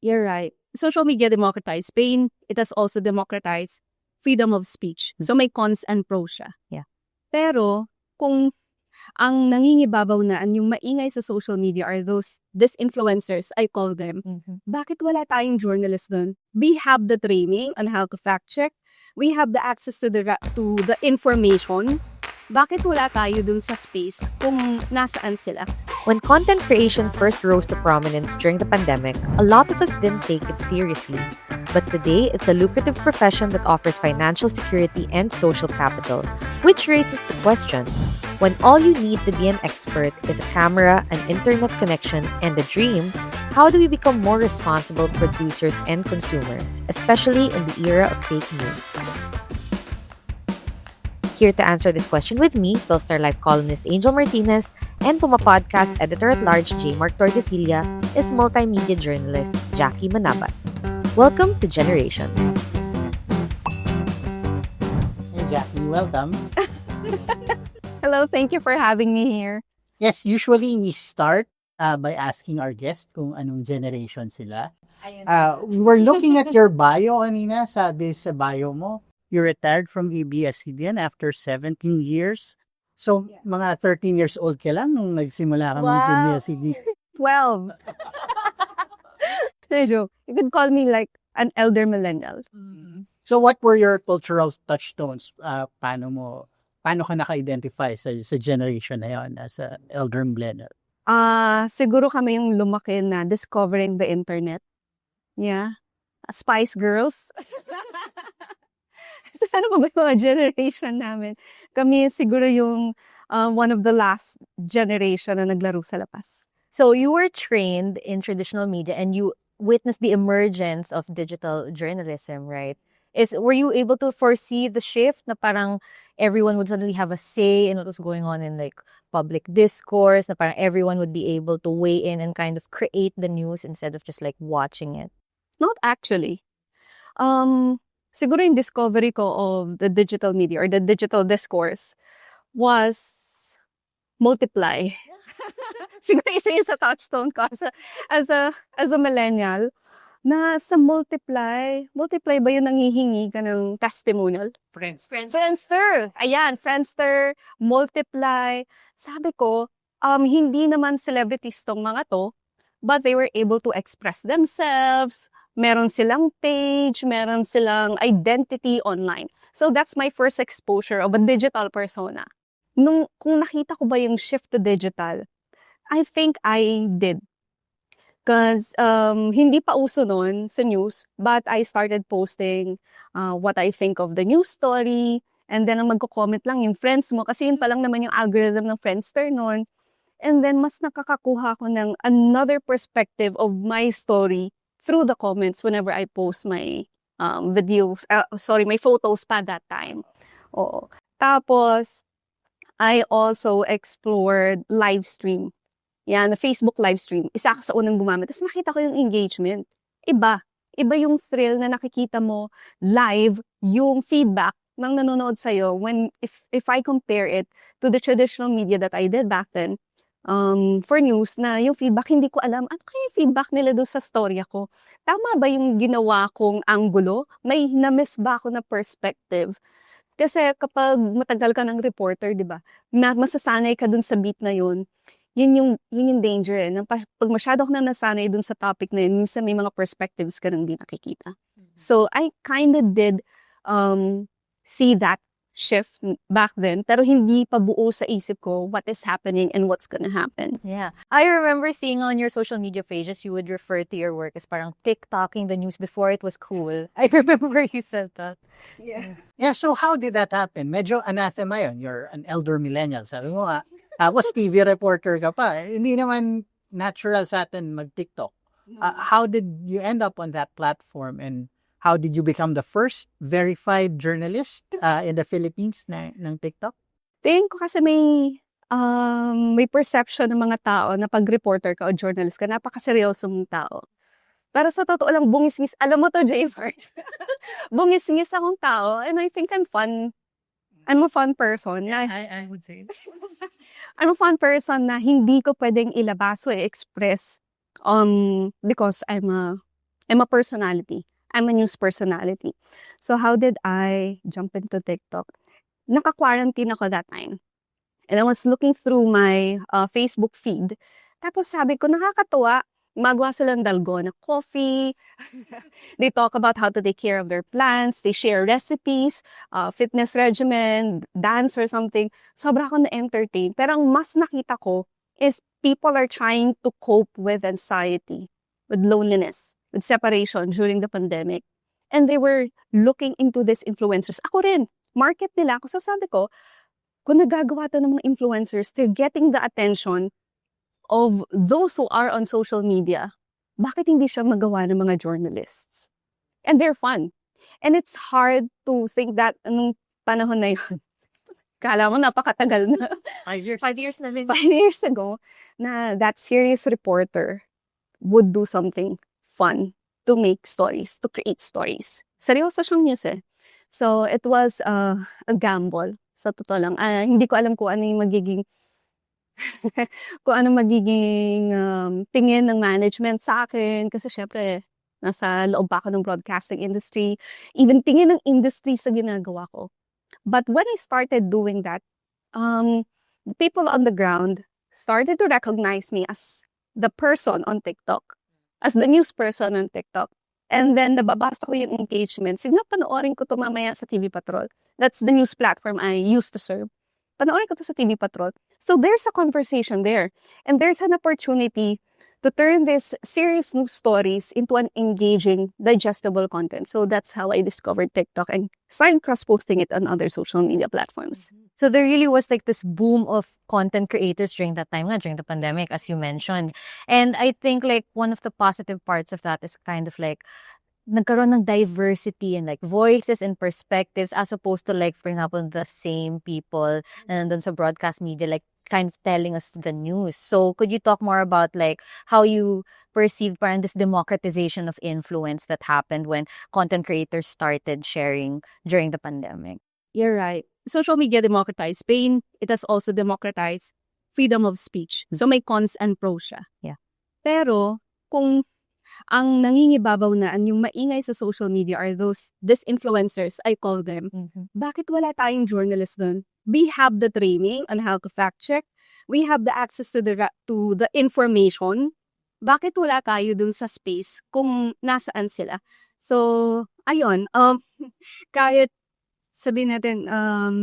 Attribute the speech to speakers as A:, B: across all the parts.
A: You're right. Social media democratized pain. It has also democratized freedom of speech. So may cons and pros siya.
B: Yeah.
A: Pero kung ang nangingibabaw na yung maingay sa social media are those disinfluencers, I call them. Bakit wala tayong journalists dun? We have the training on how to fact check. We have the access to the information. Bakit wala tayo dun sa space kung nasaan sila?
B: When content creation first rose to prominence during the pandemic, a lot of us didn't take it seriously. But today, it's a lucrative profession that offers financial security and social capital, which raises the question, when all you need to be an expert is a camera, an internet connection, and a dream, how do we become more responsible producers and consumers, especially in the era of fake news? Here to answer this question with me, Philstar Life columnist Angel Martinez and Puma Podcast editor-at-large J. Mark Tordesillas is multimedia journalist Jackie Manabat. Welcome to Generations.
C: Hey Jackie, welcome.
A: Hello, thank you for having me here.
C: Yes, usually we start by asking our guest kung anong generation sila. We were looking at your bio kanina, sabi sa bio mo, you retired from ABS-CBN after 17 years. So, mga 13 years old ka lang nung nagsimula ka mag-ABS-CBN.
A: 12. You could call me like an elder millennial.
C: So, what were your cultural touchstones? Paano ka naka-identify sa generation na yun as an elder millennial?
A: Siguro kami yung lumaki na discovering the internet. Yeah. Spice Girls. So, ano ba yung mga generation namin? Kami siguro yung one of the last generation na naglaro sa labas.
B: So you were trained in traditional media and you witnessed the emergence of digital journalism, right? Were you able to foresee the shift na parang everyone would suddenly have a say in what was going on in like public discourse, na parang everyone would be able to weigh in and kind of create the news instead of just like watching it?
A: Not actually. Siguro yung discovery ko of the digital media or the digital discourse was Multiply. Siguro isa yun sa touchstone ko as a millennial na sa Multiply ba yung nangihingi ka ng testimonial? Friendster. Ayan, Friendster, Multiply. Sabi ko, hindi naman celebrities tong mga to, but they were able to express themselves. Meron silang page, meron silang identity online. So that's my first exposure of a digital persona. Kung nakita ko ba yung shift to digital, I think I did. Because hindi pa uso nun sa news, but I started posting what I think of the news story, and then ang magko-comment lang yung friends mo, kasi yun pa lang naman yung algorithm ng Friendster nun. And then mas nakakakuha ko ng another perspective of my story through the comments whenever I post my videos, my photos pa that time. Oo. Tapos, I also explored live stream. Yan, na Facebook live stream. Isa ako sa unang gumamit. Tapos nakita ko yung engagement. Iba yung thrill na nakikita mo live yung feedback ng nanonood sa'yo if I compare it to the traditional media that I did back then, for news, na yung feedback, hindi ko alam, ano kaya yung feedback nila doon sa storya ko? Tama ba yung ginawa kong angulo? May na-miss ba ako na perspective? Kasi kapag matagal ka ng reporter, di ba, masasanay ka doon sa beat na yun. Yun yung danger eh. Pag masyado ka na nasanay doon sa topic na yun, minsan may mga perspectives ka nang di nakikita. So, I kind of did see that shift back then, pero hindi pa buo sa isip ko what is happening and what's gonna happen.
B: Yeah. I remember seeing on your social media pages, you would refer to your work as parang TikToking the news before it was cool. I remember you said that.
C: Yeah, so how did that happen? Medyo anathema yun. You're an elder millennial. Sabi mo nga, tapos TV reporter ka pa. Hindi naman natural sa atin mag-TikTok. How did you end up on that platform, and how did you become the first verified journalist in the Philippines ng TikTok?
A: Tingin ko kasi may perception ng mga tao na pag reporter ka o journalist ka, napakaseryoso mong tao. Pero sa totoo lang, bungis-ngis. Alam mo to, Jayford. Bungis-ngis akong tao, and I think I'm fun. I'm a fun person.
C: I would say that.
A: I'm a fun person na hindi ko pwedeng ilabas o i-express because I'm a I'm a personality. I'm a news personality. So how did I jump into TikTok? Naka-quarantine ako that time. And I was looking through my Facebook feed. Tapos sabi ko, nakakatuwa. Magawa silang dalgo na coffee. They talk about how to take care of their plants. They share recipes, fitness regimen, dance or something. Sobra ako na-entertain. Pero ang mas nakita ko is people are trying to cope with anxiety, with loneliness, with separation during the pandemic. And they were looking into these influencers. Ako rin, market nila ako. So sabi ko, kung nagagawa to ng mga influencers, they're getting the attention of those who are on social media. Bakit hindi siya magawa ng mga journalists? And they're fun. And it's hard to think that anong panahon na yun. Kala mo napakatagal na.
C: 5 years.
B: 5 years na rin.
A: 5 years ago, na that serious reporter would do something fun to make stories, to create stories. Seryoso siyang news eh. So, it was a gamble. Sa totoo lang. Hindi ko alam kung ano yung magiging kung ano magiging tingin ng management sa akin. Kasi syempre, nasa loob pa ako ng broadcasting industry. Even tingin ng industry sa ginagawa ko. But when I started doing that, people on the ground started to recognize me as the person on TikTok, as the news person on TikTok. And then, nababasa ko yung engagement. Sige nga, panoorin ko to mamaya sa TV Patrol. That's the news platform I used to serve. Panoorin ko to sa TV Patrol. So, there's a conversation there. And there's an opportunity to turn these serious news stories into an engaging, digestible content. So, that's how I discovered TikTok and started cross-posting it on other social media platforms.
B: So there really was like this boom of content creators during that time, during the pandemic, as you mentioned. And I think like one of the positive parts of that is kind of like nagkaroon ng diversity and like voices and perspectives as opposed to like, for example, the same people na nandun sa broadcast media, like kind of telling us the news. So could you talk more about like how you perceived parang this democratization of influence that happened when content creators started sharing during the pandemic?
A: You're right. Social media democratized pain. It has also democratized freedom of speech. So may cons and pros siya.
B: Yeah.
A: Pero kung ang nangingibabaw na yung maingay sa social media are these influencers, I call them. Bakit wala tayong journalist dun? We have the training on how to fact check. We have the access to the information. Bakit wala tayo dun sa space kung nasaan sila? So, ayun. Kahit sabihin natin,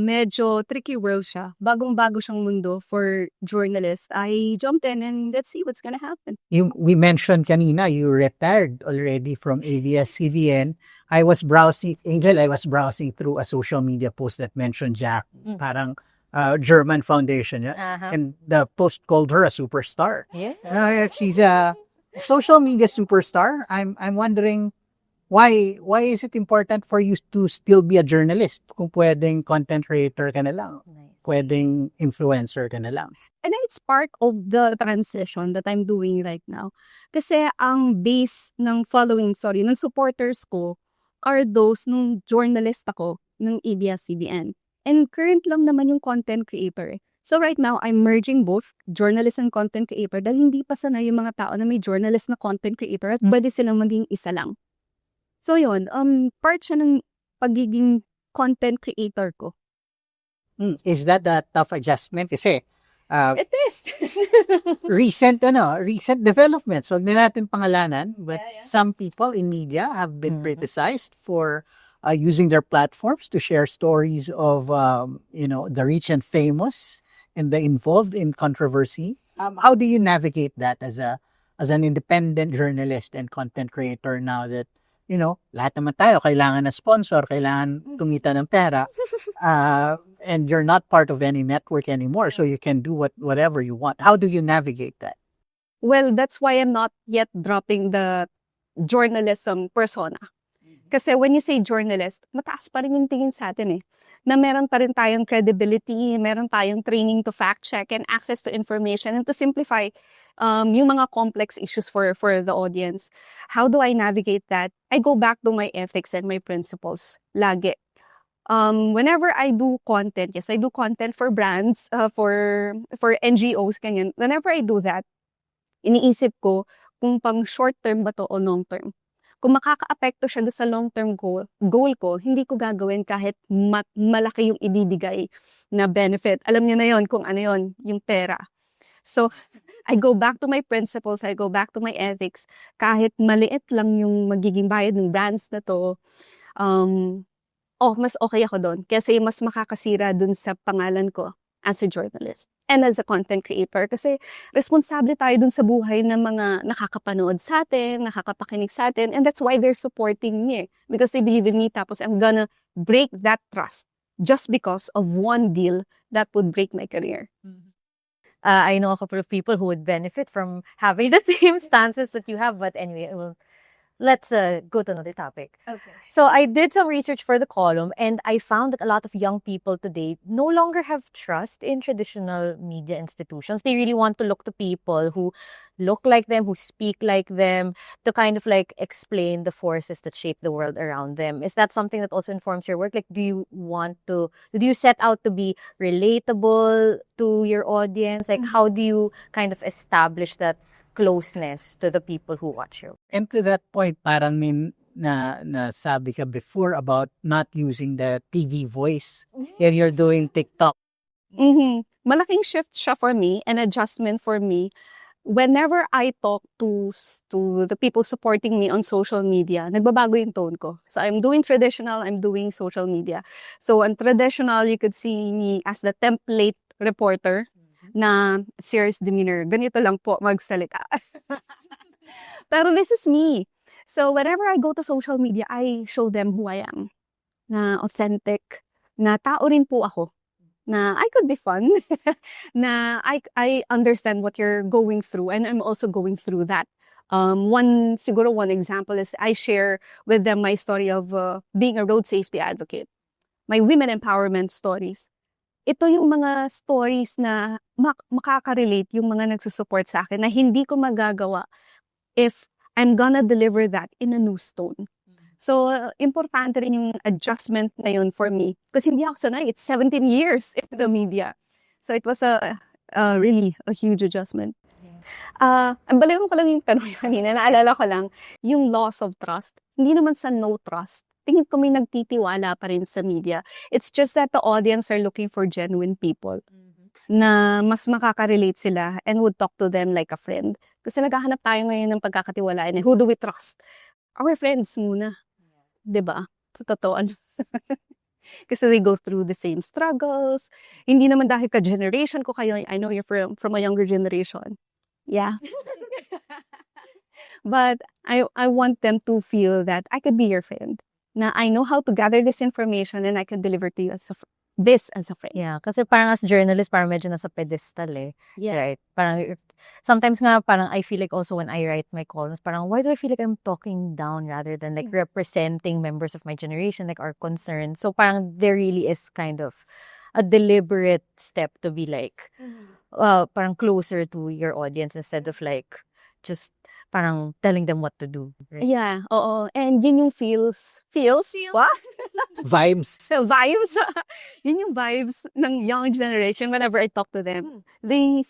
A: medyo tricky world siya. Bagong-bago siyang mundo for journalists. I jumped in and let's see what's gonna happen.
C: We mentioned kanina, you retired already from ABS-CBN. I was browsing through a social media post that mentioned Jack, parang German foundation. Yeah? And the post called her a superstar.
B: Yeah.
C: She's a social media superstar. I'm wondering, why is it important for you to still be a journalist kung pwedeng content creator ka na lang, pwedeng influencer ka na lang?
A: And it's part of the transition that I'm doing right now. Kasi ang base ng ng supporters ko are those nung journalist ako ng ABS-CBN. And current lang naman yung content creator. So right now, I'm merging both journalist and content creator dahil hindi pa sanay yung mga tao na may journalist na content creator at pwede silang maging isa lang. So yun, part siya ng pagiging content creator ko.
C: Is that a tough adjustment? Kasi
A: It is.
C: recent developments, wag na natin pangalanan, but some people in media have been criticized for using their platforms to share stories of the rich and famous and the involved in controversy. How do you navigate that as an independent journalist and content creator now that lahat naman tayo kailangan na sponsor, kailangan kumita ng pera, and you're not part of any network anymore, so you can do whatever you want. How do you navigate that?
A: Well, that's why I'm not yet dropping the journalism persona. Kasi when you say journalist, mataas pa rin yung tingin sa atin eh. Na meron pa rin tayong credibility, meron tayong training to fact check and access to information and to simplify yung mga complex issues for the audience. How do I navigate that? I go back to my ethics and my principles. Lagi. Whenever I do content, yes, I do content for brands, for NGOs, ganyan. Whenever I do that, iniisip ko kung pang short term ba to o long term. kung makakaapekto siya doon sa long-term goal ko, hindi ko gagawin kahit malaki yung ibibigay na benefit. Alam niyo na yon kung ano yon, yung pera. So, I go back to my principles, I go back to my ethics. Kahit maliit lang yung magiging bayad ng brands na to, mas okay ako doon. Kasi mas makakasira dun sa pangalan ko as a journalist and as a content creator. Kasi responsable tayo dun sa buhay ng mga nakakapanood sa atin, nakakapakinig sa atin, and that's why they're supporting me. Because they believe in me, tapos I'm gonna break that trust just because of one deal that would break my career.
B: I know a couple of people who would benefit from having the same stances that you have. But anyway, let's go to another topic.
A: Okay.
B: So I did some research for the column, and I found that a lot of young people today no longer have trust in traditional media institutions. They really want to look to people who look like them, who speak like them, to kind of like explain the forces that shape the world around them. Is that something that also informs your work? Like, do you set out to be relatable to your audience? Like, how do you kind of establish that closeness to the people who watch you?
C: And to that point, parang may nasabi ka before about not using the TV voice when you're doing TikTok.
A: Malaking shift siya for me, an adjustment for me. Whenever I talk to the people supporting me on social media, nagbabago yung tone ko. So I'm doing traditional, I'm doing social media. So on traditional, you could see me as the template reporter na serious demeanor. Ganito lang po magsalita. Pero this is me. So whenever I go to social media, I show them who I am. Na authentic, na tao rin po ako. Na I could be fun, na I understand what you're going through, and I'm also going through that. One example is I share with them my story of being a road safety advocate, my women empowerment stories. Ito yung mga stories na makaka-relate yung mga nagsusupport sa akin na hindi ko magagawa if I'm gonna deliver that in a news tone. So, importante rin yung adjustment na yun for me. Kasi hindi ako sanay. It's 17 years in the media. So, it was really a huge adjustment. Ang balikan ko lang yung tanong kanina. Naalala ko lang, yung loss of trust. Hindi naman sa no trust. Tingin ko may nagtitiwala pa rin sa media. It's just that the audience are looking for genuine people na mas makaka-relate sila and would talk to them like a friend. Kasi naghahanap tayo ngayon ng pagkakatiwalaan. Who do we trust? Our friends muna. Diba? Sa totoo. Kasi they go through the same struggles. Hindi naman dahil ka-generation ko kayo. I know you're from a younger generation. Yeah. But I want them to feel that I could be your friend. Na I know how to gather this information and I can deliver to you as a friend.
B: Yeah, kasi parang as journalist, parang medyo nasa pedestal eh.
A: Yeah.
B: Right? Parang, sometimes nga, parang I feel like also when I write my columns, parang why do I feel like I'm talking down rather than like representing members of my generation, like our concerns? So parang there really is kind of a deliberate step to be like, parang closer to your audience instead of like, just parang telling them what to do. Right?
A: Yeah, oo. And yun yung feels? What?
C: Vibes.
A: So vibes, yun yung vibes ng young generation whenever I talk to them. They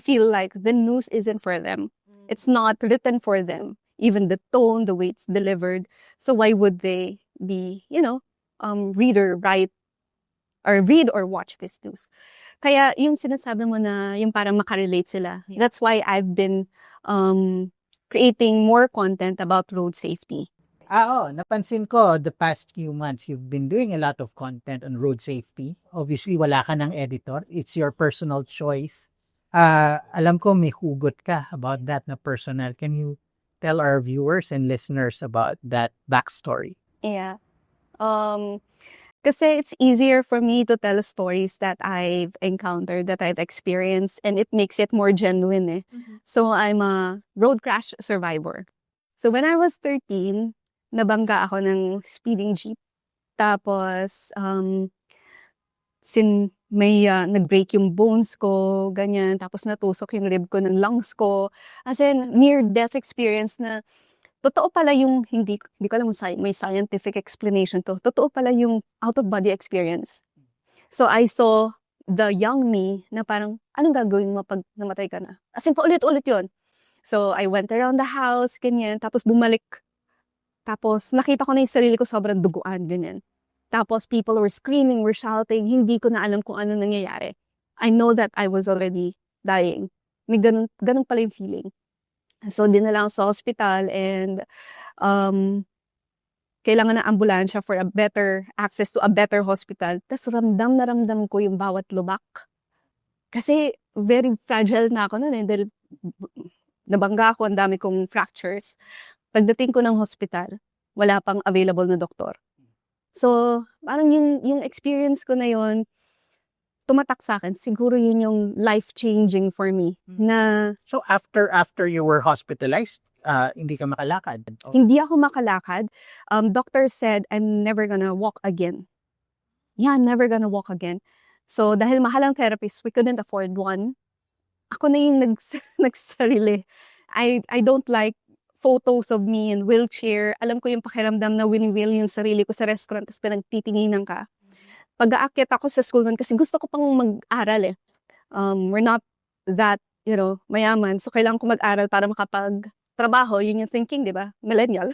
A: feel like the news isn't for them. It's not written for them. Even the tone, the way it's delivered. So why would they be, read or watch this news? Kaya yung sinasabi mo na yung parang makarelate sila.
B: Yeah.
A: That's why I've been creating more content about road safety.
C: Napansin ko the past few months you've been doing a lot of content on road safety. Obviously, wala ka ng editor. It's your personal choice. Alam ko may hugot ka about that na personal. Can you tell our viewers and listeners about that backstory?
A: Yeah. Kasi it's easier for me to tell stories that I've encountered, that I've experienced, and it makes it more genuine eh. So I'm a road crash survivor. So when I was 13, nabangga ako ng speeding jeep. Tapos, nag-break yung bones ko, ganyan. Tapos natusok yung rib ko ng lungs ko. As in, near-death experience na totoo pala yung, hindi ko alam may scientific explanation to. Totoo pala yung out-of-body experience. So I saw the young me na parang, anong gagawin mo pag namatay ka na? As in, paulit-ulit yun. So I went around the house, ganyan. Tapos bumalik Tapos nakita ko na yung sarili ko sobrang duguan, ganyan. Tapos people were screaming, were shouting, hindi ko na alam kung ano nangyayari. I know that I was already dying. May ganun pala yung feeling. So, dinala ako sa hospital and kailangan ng ambulansya for a better access to a better hospital. Tapos ramdam na ramdam ko yung bawat lubak. Kasi very fragile na ako noon dahil nabangga ako, ang dami kong fractures. Pagdating ko ng hospital, wala pang available na doktor. So, parang yung experience ko na yun, tumatak sa akin. Siguro yun yung life-changing for me. Na
C: So after you were hospitalized, hindi ka makalakad?
A: hindi ako makalakad. Doctor said, I'm never gonna walk again. Yeah, never gonna walk again. So, dahil mahal ang therapist, we couldn't afford one. Ako na yung nagsarili. I don't like photos of me in wheelchair. Alam ko yung pakiramdam na wini-wheel yung sarili ko sa restaurant tapos pinagtitinginan ka. Pag-aakyat ako sa school nun kasi gusto ko pang mag-aral eh. We're not that, mayaman. So, kailangan ko mag-aral para makapag-trabaho. Yun yung thinking, di ba? Millennial.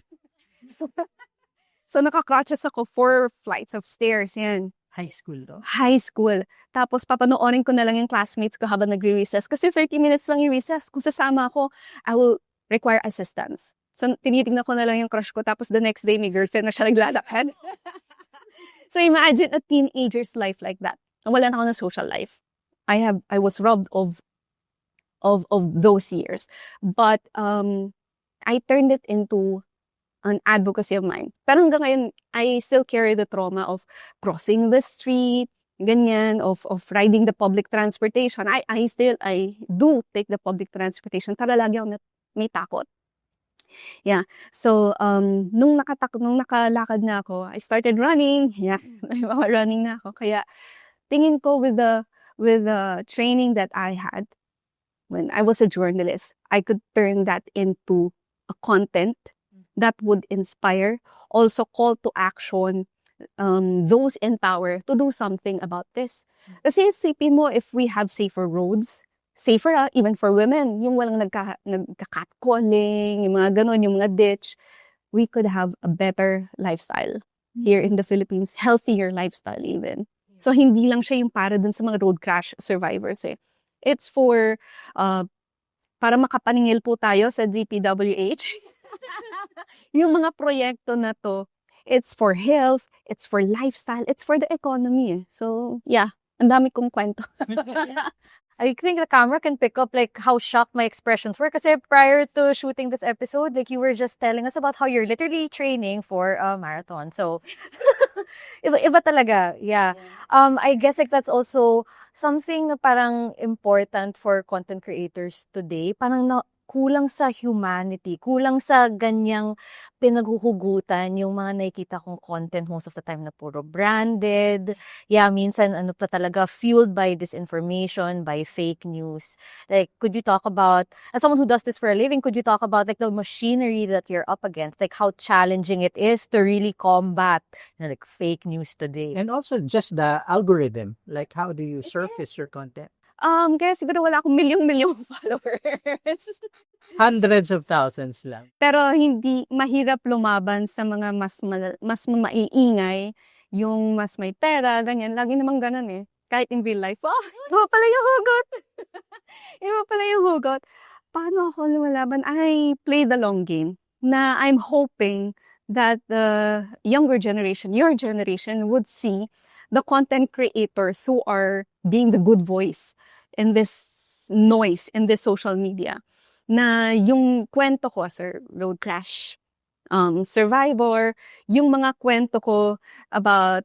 A: So naka-crutches ako 4 flights of stairs. Yan.
C: High school to?
A: High school. Tapos papanoorin ko na lang yung classmates ko habang nagre-recess. Kasi 30 minutes lang yung recess. Kung sasama ako, I will require assistance. So tinitignan ko na lang yung crush ko. Tapos the next day, may girlfriend na siya naglalakad. So imagine a teenager's life like that. Wala na ako ng social life. I was robbed of those years. But I turned it into an advocacy of mine. Pero hanggang ngayon, I still carry the trauma of crossing the street, ganyan, of riding the public transportation. I do take the public transportation. Pero lagi ako may takot. Yeah. So, nung nakalakad na ako, I started running. Yeah. Running na ako. Kaya, tingin ko with the training that I had when I was a journalist, I could turn that into a content that would inspire, also call to action those in power to do something about this. Kasi isipin mo, if we have safer roads, safer even for women, yung walang nagka-catcalling, yung mga ganon, yung mga ditch, we could have a better lifestyle here in the Philippines, healthier lifestyle even. So hindi lang siya yung para dun sa mga road crash survivors eh. It's for, para makapaningil po tayo sa DPWH. Yung mga proyekto na to, it's for health, it's for lifestyle, it's for the economy. So, yeah, ang dami kong kwento.
B: I think the camera can pick up like how shocked my expressions were kasi prior to shooting this episode, like you were just telling us about how you're literally training for a marathon. So, iba talaga. Yeah. I guess like that's also something na parang important for content creators today. Parang kulang sa humanity, kulang sa ganyang pinaghuhugutan yung mga nakikita kong content most of the time na puro branded. Yeah, minsan ano pa talaga fueled by disinformation, by fake news. Like, could you talk about, as someone who does this for a living, could you talk about like the machinery that you're up against, like how challenging it is to really combat like fake news today?
C: And also just the algorithm, like how do you surface your content?
A: Kaya siguro wala akong milyong followers.
C: Hundreds of thousands lang.
A: Pero hindi mahirap lumaban sa mga mas maiingay, yung mas may pera, ganyan. Lagi namang ganun eh. Kahit in real life, iba pala yung hugot. Iba pala yung hugot. Paano ako lumalaban? I play the long game. Na I'm hoping that the younger generation, your generation, would see the content creators who are being the good voice in this noise, in this social media. Na yung kwento ko as a road crash survivor, yung mga kwento ko about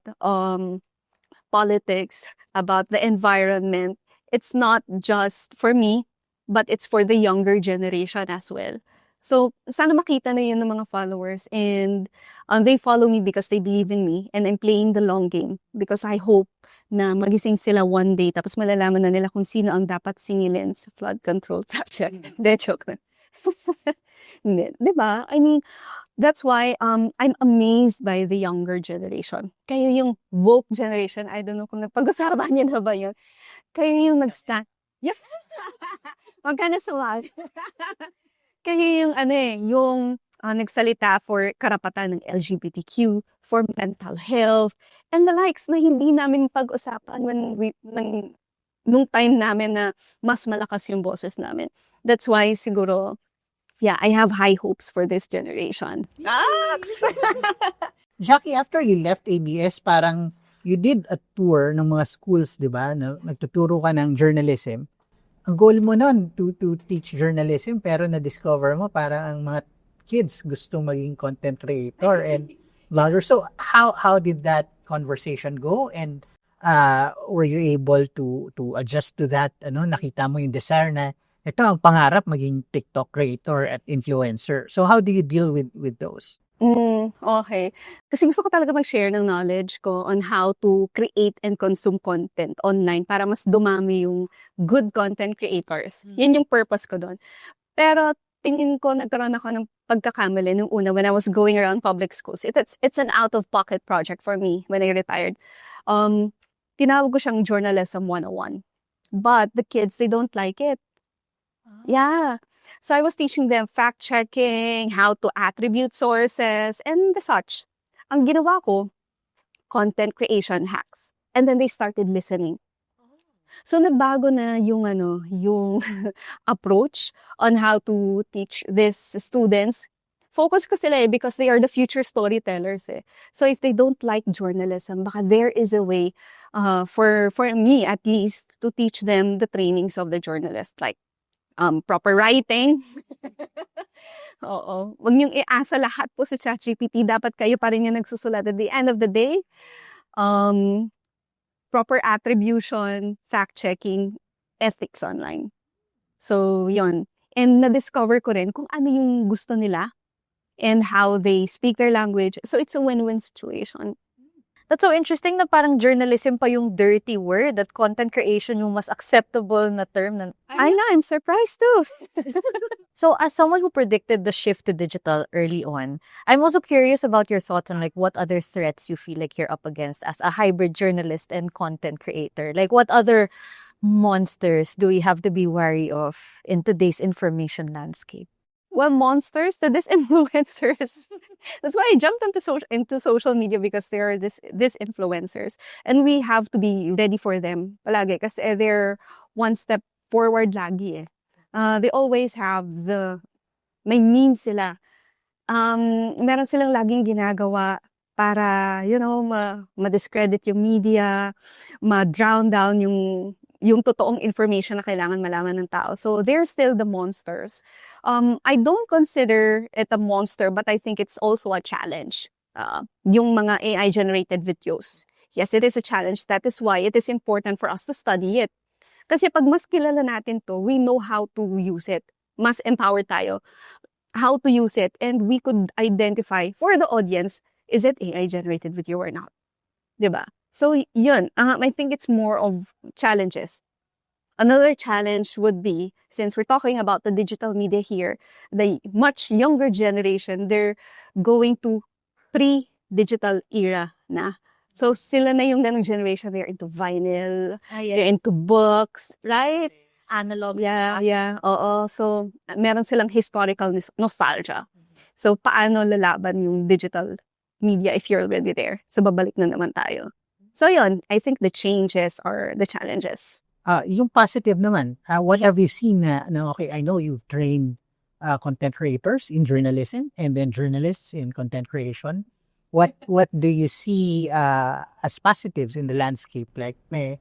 A: politics, about the environment, it's not just for me, but it's for the younger generation as well. So, sana makita na yun ng mga followers and they follow me because they believe in me and I'm playing the long game because I hope na magising sila one day tapos malalaman na nila kung sino ang dapat singilin sa flood control project. Hindi, joke na. Hindi, diba? I mean, that's why I'm amazed by the younger generation. Kayo yung woke generation, I don't know kung napag-usapan niyo na ba yun. Kayo yung nag-stand. Wag ka na sumali. Kaya yung nagsalita for karapatan ng LGBTQ, for mental health, and the likes na hindi namin pag-usapan nung time namin na mas malakas yung boses namin. That's why siguro, yeah, I have high hopes for this generation.
C: Jackie, after you left ABS, parang you did a tour ng mga schools, di ba? Na, nagtuturo ka ng journalism. Ang goal mo nun to teach journalism, pero na-discover mo parang ang mga kids gusto maging content creator and vlogger. So, how did that conversation go? And were you able to adjust to that? Nakita mo yung desire na ito ang pangarap maging TikTok creator at influencer. So, how do you deal with those?
A: Okay. Kasi gusto ko talaga mag-share ng knowledge ko on how to create and consume content online para mas dumami yung good content creators. Yan yung purpose ko doon. Pero tingin ko nagkaroon ako ng pagkakamali nung una when I was going around public schools. It's an out-of-pocket project for me when I retired. Tinawag ko siyang Journalism 101. But the kids, they don't like it. Yeah. So I was teaching them fact-checking, how to attribute sources, and the such. Ang ginawa ko, content creation hacks. And then they started listening. So nagbago na yung approach on how to teach these students. Focus ko sila because they are the future storytellers eh. So if they don't like journalism, baka there is a way for me at least to teach them the trainings of the journalist, like proper writing. Oo. Huwag niyong iasa lahat po sa ChatGPT. Dapat kayo pa rin yung nagsusulat at the end of the day. Proper attribution, fact-checking, ethics online. So, yon. And na-discover ko rin kung ano yung gusto nila and how they speak their language. So, it's a win-win situation.
B: That's so interesting na parang journalism pa yung dirty word, that content creation yung mas acceptable na term.
A: I know, I'm surprised too.
B: So as someone who predicted the shift to digital early on, I'm also curious about your thoughts on like what other threats you feel like you're up against as a hybrid journalist and content creator. Like what other monsters do we have to be wary of in today's information landscape?
A: Well, monsters, the disinfluencers. That's why I jumped into social media because they are disinfluencers. And we have to be ready for them palagi kasi they're one step forward lagi eh. They always have may means sila. Meron silang laging ginagawa para, ma-discredit yung media, ma-drown down yung totoong information na kailangan malaman ng tao. So, they're still the monsters. I don't consider it a monster, but I think it's also a challenge. Yung mga AI-generated videos. Yes, it is a challenge. That is why it is important for us to study it. Kasi pag mas kilala natin to, we know how to use it. Mas empowered tayo. How to use it. And we could identify for the audience, is it AI-generated video or not? Diba? So, yun. I think it's more of challenges. Another challenge would be, since we're talking about the digital media here, the much younger generation, they're going to pre-digital era na. So, sila na yung ganong generation. They're into vinyl, they're into books, right?
B: Analog.
A: Yeah. Oo. So, meron silang historical nostalgia. So, paano lalaban yung digital media if you're already there? So, babalik na naman tayo. So, yun. I think the changes are the challenges.
C: Yung positive naman, what have you seen na, okay, I know you've trained content creators in journalism and then journalists in content creation. What do you see as positives in the landscape? Like, may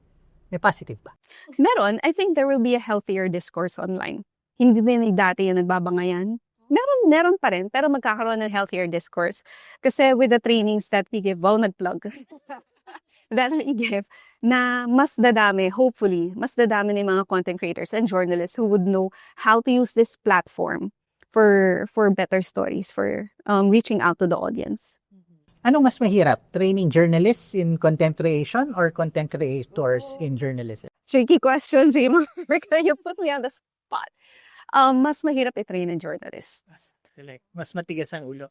C: positive ba?
A: Meron. I think there will be a healthier discourse online. Hindi din dati yung nagbabangayan. Meron pa rin, pero magkakaroon ng healthier discourse. Kasi with the trainings that we give, nag-plug. That we give, na mas dadami, hopefully, mas dadami ng mga content creators and journalists who would know how to use this platform for better stories, for reaching out to the audience.
C: Anong mas mahirap? Training journalists in content creation or content creators in journalism?
A: Tricky question, Jim. You put me on the spot. Mas mahirap i-train ng journalists.
C: Mas matigas ang ulo.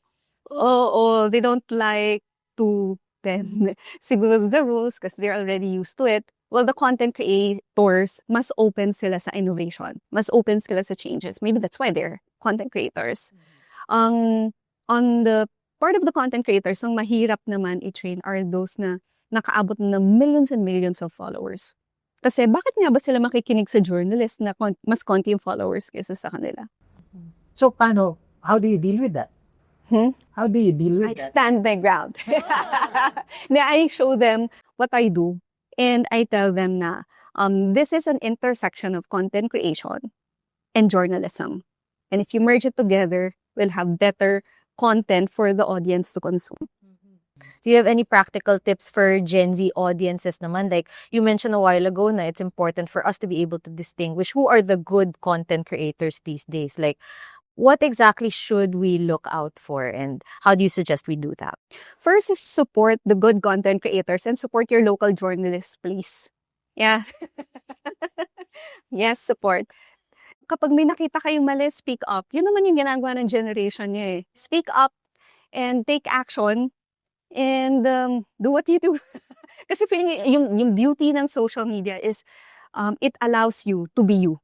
A: Oo, they don't like to bend siguro the rules because they're already used to it. Well, the content creators, mas open sila sa innovation. Mas open sila sa changes. Maybe that's why they're content creators. Ang on the part of the content creators, ang mahirap naman i-train are those na nakaabot ng millions and millions of followers. Kasi bakit nga ba sila makikinig sa journalist na mas konti yung followers kaysa sa kanila?
C: So, how do you deal with that? How do you deal
A: I
C: with that?
A: stand my ground. I show them what I do and I tell them na this is an intersection of content creation and journalism. And if you merge it together, we'll have better content for the audience to consume.
B: Do you have any practical tips for Gen Z audiences naman? Like, you mentioned a while ago na it's important for us to be able to distinguish who are the good content creators these days. Like, what exactly should we look out for and how do you suggest we do that?
A: First is support the good content creators and support your local journalists, please. Yes. Yes, support. Kapag may nakita kayong mali, speak up. Yun naman yung ginagawa ng generation niya eh. Speak up and take action and do what you do. Kasi feeling yung beauty ng social media is it allows you to be you.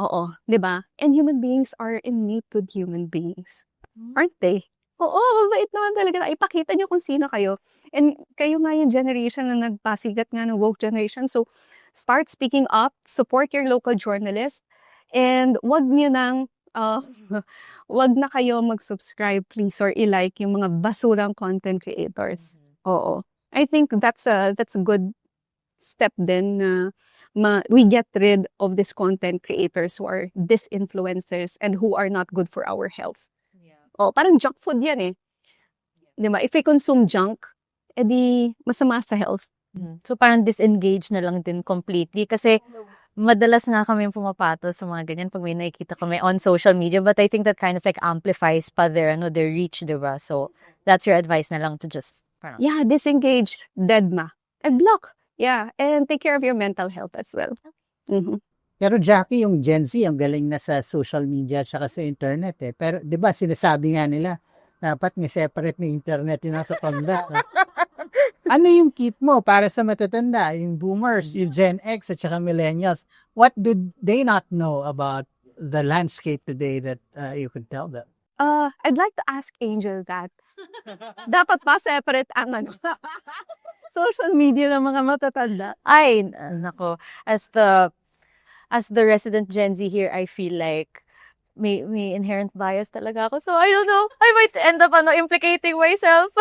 A: Oo, 'di ba? And human beings are innate good human beings. Aren't they? Oo, mabait naman talaga. Ipakita niyo kung sino kayo. And kayo nga yung generation na nagpasigat nga ng woke generation. So, start speaking up, support your local journalist, and wag niyo nang wag na kayo mag-subscribe please or i-like yung mga basurang content creators. Oo. I think that's a good step din na we get rid of these content creators who are disinfluencers and who are not good for our health. Oh, parang junk food yan eh. Di ba? If we consume junk, edi masama sa health.
B: So parang disengage na lang din completely kasi madalas nga kami pumapato sa mga ganyan pag may nakikita kami on social media, but I think that kind of like amplifies pa their reach, diba? So that's your advice na lang to just parang
A: Yeah, disengage, deadma, and block. Yeah, and take care of your mental health as well.
C: Pero Jackie, yung Gen Z, ang galing na sa social media at sa internet eh. Pero di ba sinasabi nga nila, dapat may separate na internet yung nasa tanda. Ano yung keep mo para sa matatanda, yung boomers, yung Gen X at saka millennials? What do they not know about the landscape today that you could tell them?
A: I'd like to ask Angel that. Dapat ba separate ang social media ng mga matatanda?
B: ay nako, as the resident Gen Z here, I feel like may inherent bias talaga ako. So I don't know, I might end up implicating myself.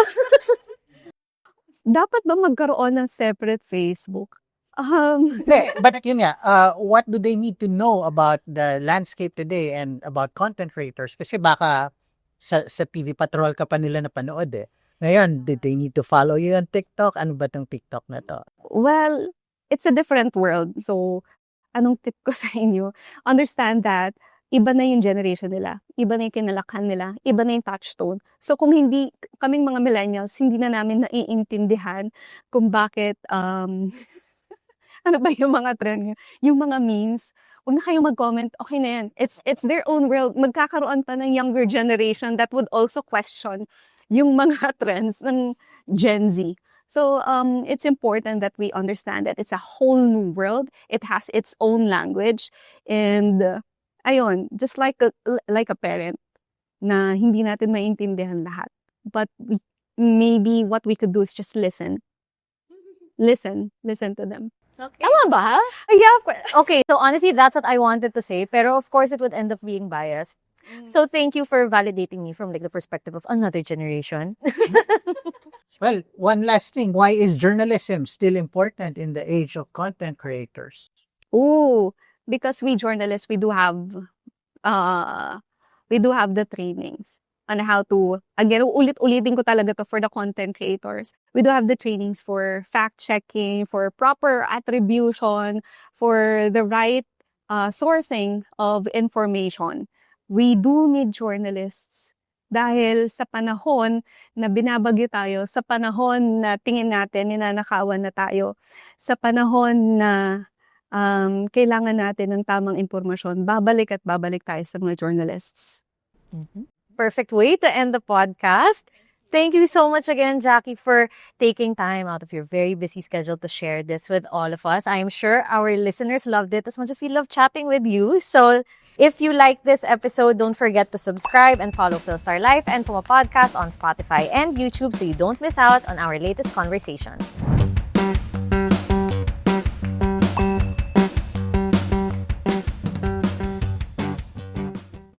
A: Dapat ba magkaroon ng separate Facebook?
C: Hindi, but yun nga, what do they need to know about the landscape today and about content creators? Kasi baka sa TV Patrol ka pa nila napanood eh. Ngayon, did they need to follow you on TikTok? Ano ba tong TikTok na to?
A: Well, it's a different world. So, anong tip ko sa inyo? Understand that iba na yung generation nila. Iba na yung kinalakhan nila. Iba na yung touchstone. So, kung hindi, kaming mga millennials, hindi na namin naiintindihan kung bakit, ano ba yung mga trend, yung mga memes, huwag na kayong mag-comment, okay na yan. It's their own world. Magkakaroon pa ng younger generation that would also question yung mga trends ng Gen Z. So, it's important that we understand that it's a whole new world. It has its own language. And, ayun, just like a parent na hindi natin maintindihan lahat. But maybe what we could do is just listen. Listen to them.
B: Okay.
A: Tama ba?
B: Yeah, okay. So honestly, that's what I wanted to say. Pero of course, it would end up being biased. So thank you for validating me from like the perspective of another generation.
C: Well, one last thing. Why is journalism still important in the age of content creators?
A: Ooh, because we journalists, we do have the trainings on how to, again, ulit-ulitin ko talaga to for the content creators. We do have the trainings for fact-checking, for proper attribution, for the right sourcing of information. We do need journalists dahil sa panahon na binabagyo tayo, sa panahon na tingin natin, ninanakawan na tayo, sa panahon na kailangan natin ng tamang impormasyon, babalik at babalik tayo sa mga journalists.
B: Perfect way to end the podcast. Thank you so much again, Jackie, for taking time out of your very busy schedule to share this with all of us. I am sure our listeners loved it as much as we love chatting with you. So if you like this episode, don't forget to subscribe and follow Philstar Life and Puma Podcast on Spotify and YouTube so you don't miss out on our latest conversations.